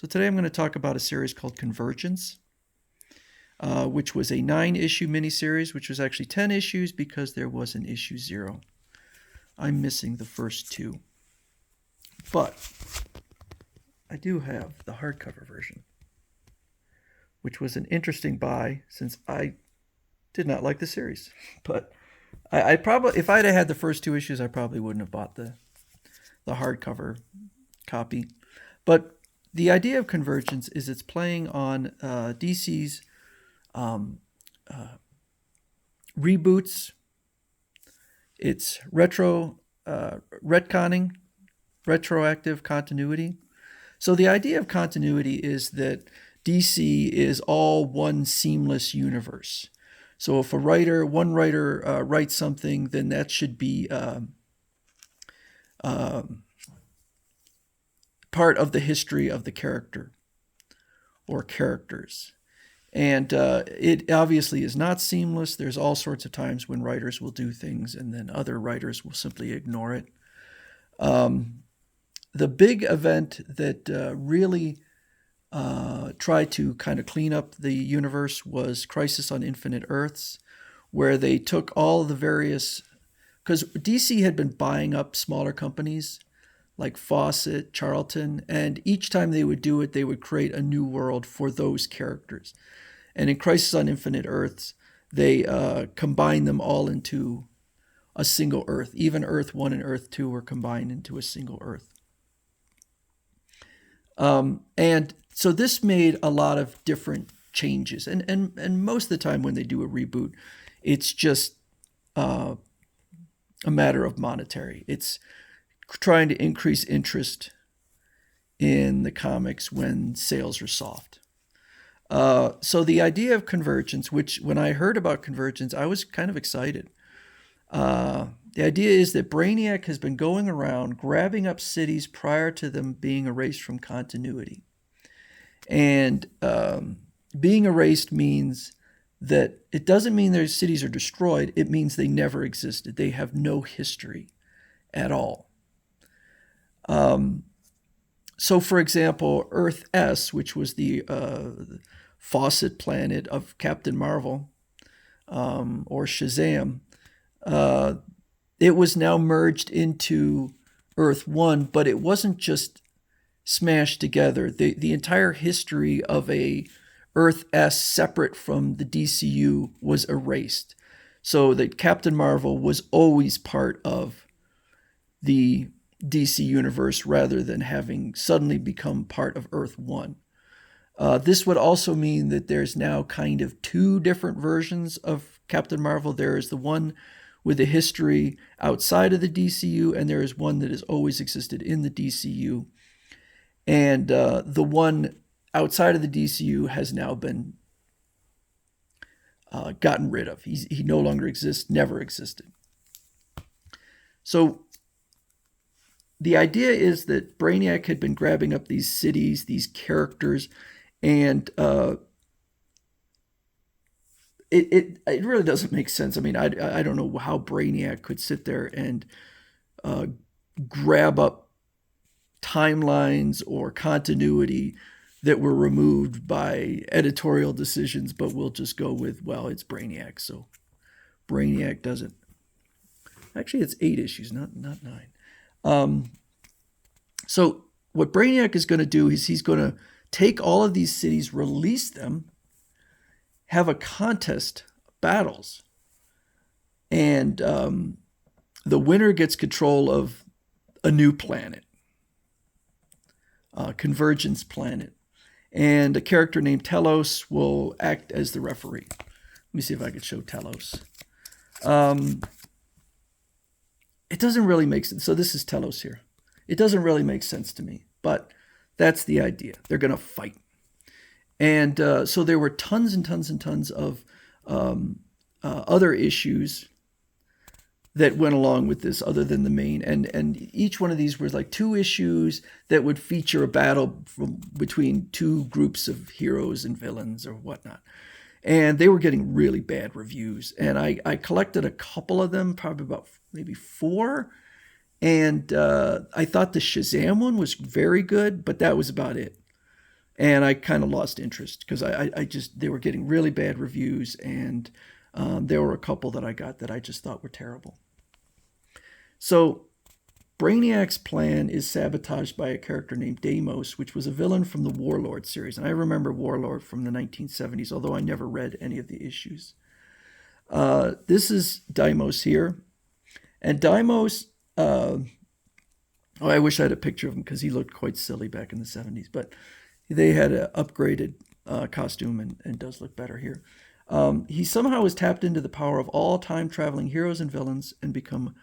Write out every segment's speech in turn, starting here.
So today I'm going to talk about a series called Convergence, which was a 9-issue miniseries, which was actually 10 issues because there was an issue 0. I'm missing the first 2. But I do have the hardcover version, which was an interesting buy since I did not like the series. But I probably, if I'd have had the first 2 issues, I probably wouldn't have bought the hardcover copy. But the idea of Convergence is it's playing on DC's reboots. It's retconning, retroactive continuity. So the idea of continuity is that DC is all one seamless universe. So if one writer writes something, then that should be part of the history of the character or characters. And it obviously is not seamless. There's all sorts of times when writers will do things and then other writers will simply ignore it. The big event that really tried to kind of clean up the universe was Crisis on Infinite Earths, where they took all the various... Because DC had been buying up smaller companies like Fawcett, Charlton, and each time they would do it, they would create a new world for those characters. And in Crisis on Infinite Earths, they combined them all into a single Earth. Even Earth 1 and Earth 2 were combined into a single Earth. And so this made a lot of different changes. And most of the time when they do a reboot, it's just a matter of monetary. It's trying to increase interest in the comics when sales are soft. So the idea of Convergence, which when I heard about Convergence, I was kind of excited. The idea is that Brainiac has been going around grabbing up cities prior to them being erased from continuity. And being erased means that it doesn't mean their cities are destroyed. It means they never existed. They have no history at all. So, for example, Earth S, which was the Fawcett planet of Captain Marvel, or Shazam, it was now merged into Earth 1, but it wasn't just smashed together. The entire history of a Earth S separate from the DCU was erased. So that Captain Marvel was always part of the DC universe rather than having suddenly become part of Earth 1. This would also mean that there's now kind of 2 different versions of Captain Marvel. There is the one with a history outside of the DCU, and there is one that has always existed in the DCU. And the one outside of the DCU has now been gotten rid of. He no longer exists, never existed. So the idea is that Brainiac had been grabbing up these cities, these characters, and it really doesn't make sense. I mean, I don't know how Brainiac could sit there and grab up timelines or continuity that were removed by editorial decisions, but we'll just go with, well, it's Brainiac, so Brainiac doesn't. Actually, it's 8 issues, not 9. So what Brainiac is going to do is he's going to take all of these cities, release them, have a contest, battles, and the winner gets control of a new planet, Convergence planet, and a character named Telos will act as the referee. Let me see if I could show Telos. It doesn't really make sense. So this is Telos here. It doesn't really make sense to me, but that's the idea. They're going to fight. And so there were tons and tons and tons of other issues that went along with this other than the main. And each one of these was like 2 issues that would feature a battle between 2 groups of heroes and villains or whatnot. And they were getting really bad reviews. And I collected a couple of them, probably about maybe 4. And I thought the Shazam one was very good, but that was about it. and I kind of lost interest because I just they were getting really bad reviews, and there were a couple that I got that I just thought were terrible. So Brainiac's plan is sabotaged by a character named Deimos, which was a villain from the Warlord series. And I remember Warlord from the 1970s, although I never read any of the issues. This is Deimos here. And Deimos, I wish I had a picture of him because he looked quite silly back in the 70s. But they had an upgraded costume and does look better here. He somehow has tapped into the power of all time-traveling heroes and villains and become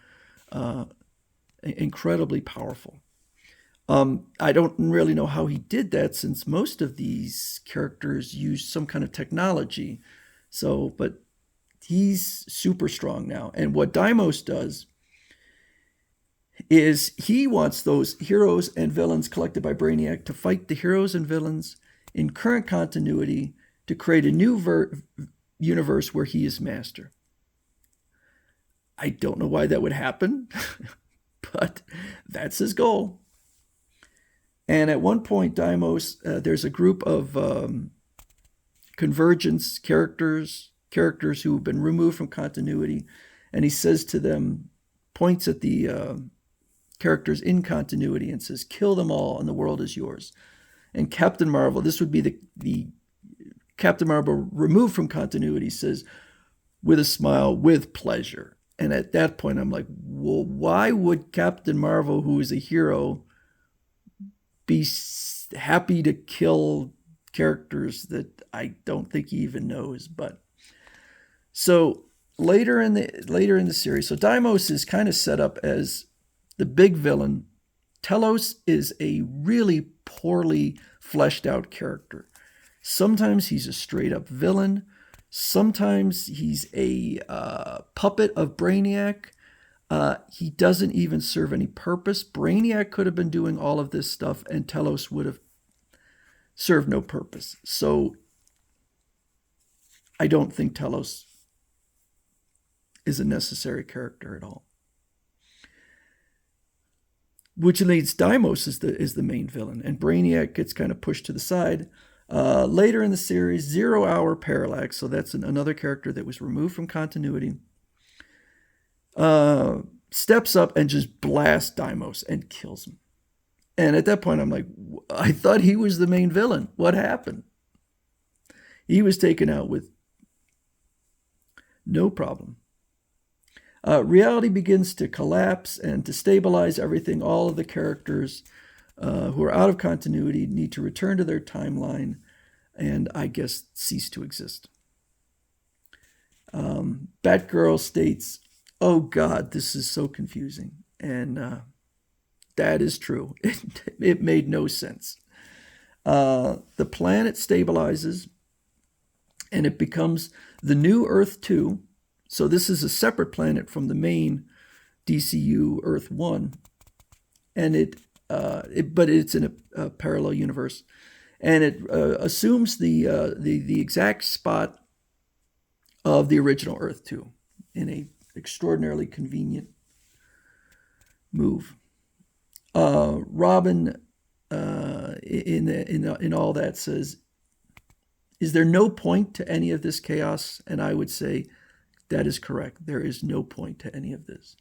incredibly powerful. I don't really know how he did that since most of these characters use some kind of technology. So, but he's super strong now. And what Deimos does is he wants those heroes and villains collected by Brainiac to fight the heroes and villains in current continuity to create a new universe where he is master. I don't know why that would happen, but that's his goal. And at one point, Deimos, there's a group of Convergence characters who have been removed from continuity, and he says to them, points at the characters in continuity and says, kill them all and the world is yours. And Captain Marvel, this would be the Captain Marvel removed from continuity, says with a smile, with pleasure. And at that point, I'm like, well, why would Captain Marvel, who is a hero, be happy to kill characters that I don't think he even knows? But so later in the series, so Deimos is kind of set up as the big villain. Telos is a really poorly fleshed out character. Sometimes he's a straight up villain. Sometimes he's a puppet of Brainiac. He doesn't even serve any purpose. Brainiac could have been doing all of this stuff, and Telos would have served no purpose. So I don't think Telos is a necessary character at all. Which leads Deimos is the main villain, and Brainiac gets kind of pushed to the side. Later in the series, 0 Hour Parallax, so that's another character that was removed from continuity, steps up and just blasts Deimos and kills him. And at that point, I'm like, I thought he was the main villain. What happened? He was taken out with no problem. Reality begins to collapse and to stabilize everything. All of the characters who are out of continuity need to return to their timeline and, I guess, cease to exist. Batgirl states, oh God, this is so confusing. And that is true. It made no sense. The planet stabilizes and it becomes the new Earth 2. So this is a separate planet from the main DCU Earth 1. And but it's in a parallel universe. And it assumes the exact spot of the original Earth 2 in a extraordinarily convenient move. Robin in all that says, is there no point to any of this chaos? And I would say that is correct. There is no point to any of this.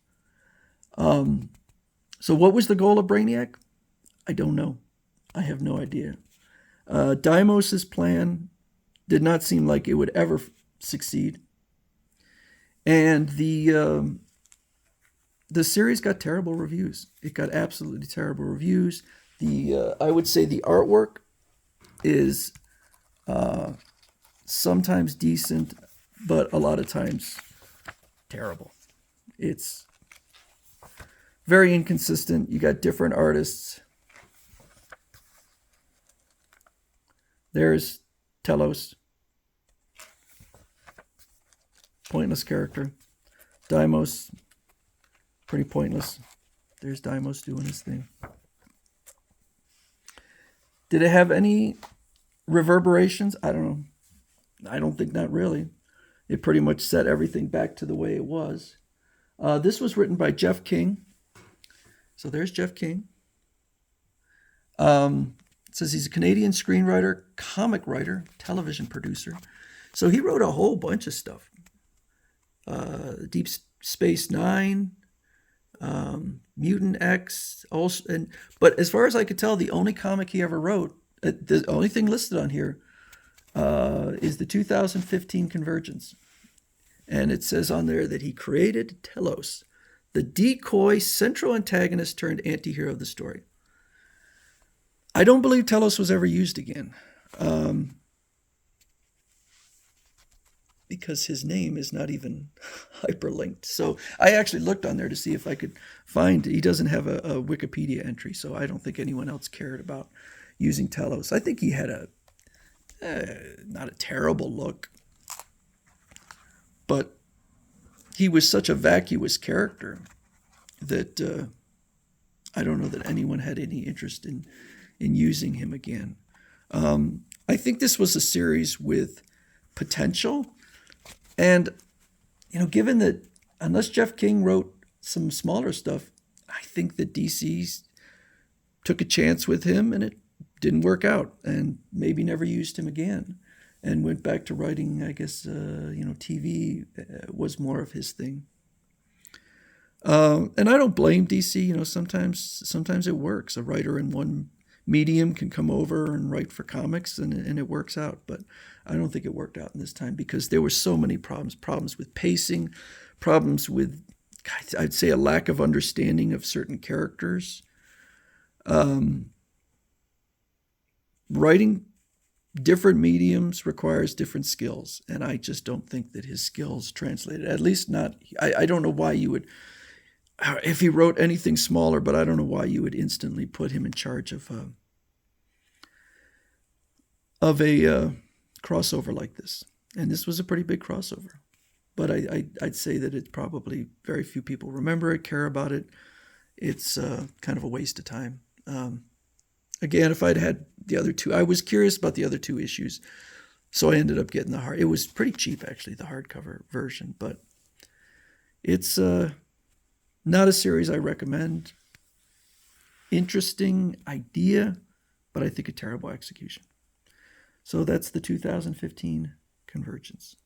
So what was the goal of Brainiac? I don't know. I have no idea. Deimos's plan did not seem like it would ever succeed. And the series got terrible reviews. It got absolutely terrible reviews. I would say the artwork is sometimes decent, but a lot of times terrible. It's very inconsistent. You got different artists. There's Telos. Pointless character. Deimos. Pretty pointless. There's Deimos doing his thing. Did it have any reverberations? I don't know. I don't think not really. It pretty much set everything back to the way it was. This was written by Jeff King. So there's Jeff King. It says he's a Canadian screenwriter, comic writer, television producer. So he wrote a whole bunch of stuff. Deep Space Nine, Mutant X, also, but as far as I could tell, the only comic he ever wrote, the only thing listed on here, is the 2015 Convergence, and it says on there that he created Telos, the decoy central antagonist turned anti-hero of the story. I don't believe Telos was ever used again, because his name is not even hyperlinked. So I actually looked on there to see if I could find. He doesn't have a Wikipedia entry, so I don't think anyone else cared about using Telos. I think he had not a terrible look, but he was such a vacuous character that I don't know that anyone had any interest in using him again. I think this was a series with potential, and given that unless Jeff King wrote some smaller stuff, I think that DC took a chance with him and it didn't work out, and maybe never used him again, and went back to writing. I guess TV was more of his thing. And I don't blame DC. Sometimes it works. A writer in one medium can come over and write for comics, and it works out. But I don't think it worked out in this time because there were so many problems with pacing, problems with, I'd say, a lack of understanding of certain characters. Writing different mediums requires different skills, and I just don't think that his skills translated. At least not. I don't know why you would, if he wrote anything smaller, but I don't know why you would instantly put him in charge of a crossover like this. And this was a pretty big crossover, but I'd say that it's probably very few people remember it, care about it. It's kind of a waste of time. Again, if I'd had the other two, I was curious about the other two issues, so I ended up getting the hard. It was pretty cheap, actually, the hardcover version, but it's not a series I recommend. Interesting idea, but I think a terrible execution. So that's the 2015 Convergence.